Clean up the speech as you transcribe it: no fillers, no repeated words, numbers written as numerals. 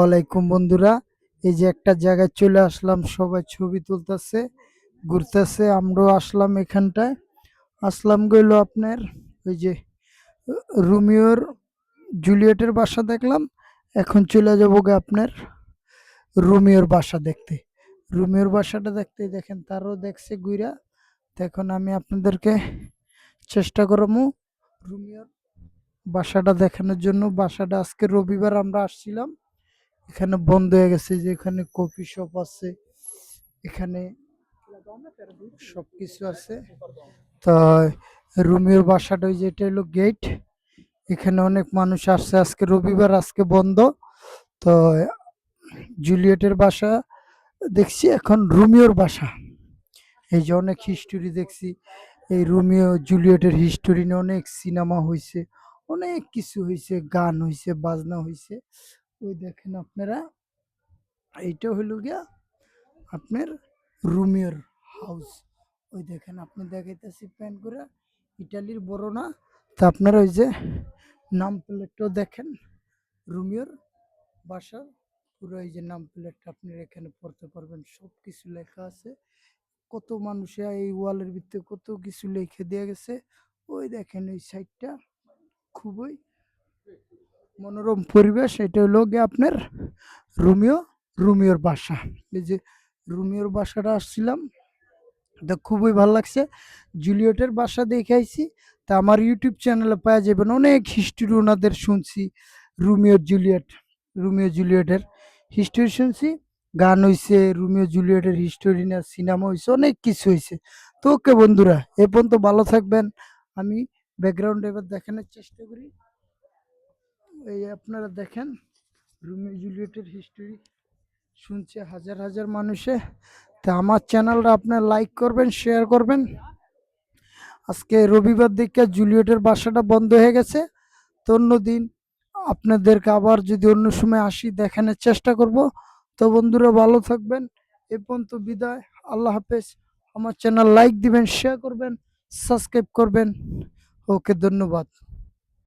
ওয়ালাইকুম বন্ধুরা, এই যে একটা জায়গায় চলে আসলাম, সবাই ছবি তুলতেছে, ঘুরতেছে, আমরাও আসলাম এখানটায়। আসলাম গইল আপনার ওই যে রোমিওর জুলিয়েটের বাসা দেখলাম। এখন চলে যাবো গে আপনার রোমিওর বাসা দেখতে। রোমিওর বাসাটা দেখতে দেখেন তারও দেখছে গুইরা। তো এখন আমি আপনাদেরকে চেষ্টা করবো রোমিওর বাসাটা দেখানোর জন্য। বাসাটা আজকে রবিবার আমরা আসছিলাম, এখানে বন্ধ হয়ে গেছে। যে এখানে কফি শপ আছে, এখানে সবকিছু আছে। তো রোমিওর বাসাটা ওই যে এটা হলো গেট। এখানে অনেক মানুষ আসছে, আজকে রবিবার, আজকে বন্ধ। তো জুলিয়েটের বাসা দেখছি, এখন রোমিওর বাসা। এই যে অনেক হিস্টোরি দেখছি, এই রোমিও জুলিয়েটের হিস্টোরি নিয়ে অনেক সিনেমা হয়েছে, অনেক কিছু হয়েছে, গান হয়েছে, বাজনা হয়েছে। ওই দেখেন আপনারা, এইটা হইল গিয়া আপনার রোমিওর হাউস। ওই দেখেন, আপনি দেখাইতেছি প্যান করে, ইটালির বড় না। তা আপনারা ওই যে নাম প্লেটটাও দেখেন, রোমিওর বাসার পুরো এই যে নাম প্লেটটা আপনি এখানে পড়তে পারবেন, সব কিছু লেখা আছে। কত মানুষে এই ওয়ালের ভিতরে কত কিছু লিখে দিয়ে গেছে। ওই দেখেন ওই সাইডটা খুবই মনোরম পরিবেশ। এটা হলো গিয়ে আপনার রোমিও, রোমিওর বাসা। এই যে রোমিওর বাসাটা আসছিলাম, তো খুবই ভালো লাগছে। জুলিয়েটের বাসা দেখাইছি, তা আমার ইউটিউব চ্যানেলে পাওয়া যাবেন অনেক হিস্ট্রি ওনাদের শুনছি। রোমিও জুলিয়েট, রোমিও জুলিয়েটের হিস্ট্রি শুনছি, গান হইছে, রোমিও জুলিয়েটের হিস্টোরি না সিনেমা হয়েছে, অনেক কিছু হয়েছে। তো ওকে বন্ধুরা, এ পর্যন্ত ভালো থাকবেন। আমি ব্যাকগ্রাউন্ড এবার দেখানোর চেষ্টা করি। এই আপনারা দেখেন, রোমিও জুলিয়েটের হিস্টোরি শুনছে হাজার হাজার মানুষে। তা আমার চ্যানেলটা আপনার লাইক করবেন, শেয়ার করবেন। আজকে রবিবার দিকে জুলিয়েটের বাসাটা বন্ধ হয়ে গেছে, তো অন্যদিন আপনাদেরকে আবার যদি অন্য সময় আসি দেখানোর চেষ্টা করব। তো বন্ধুরা ভালো থাকবেন, এ পর্যন্ত বিদায়, আল্লাহ হাফেজ। আমার চ্যানেল লাইক দিবেন, শেয়ার করবেন, সাবস্ক্রাইব করবেন। ওকে, ধন্যবাদ।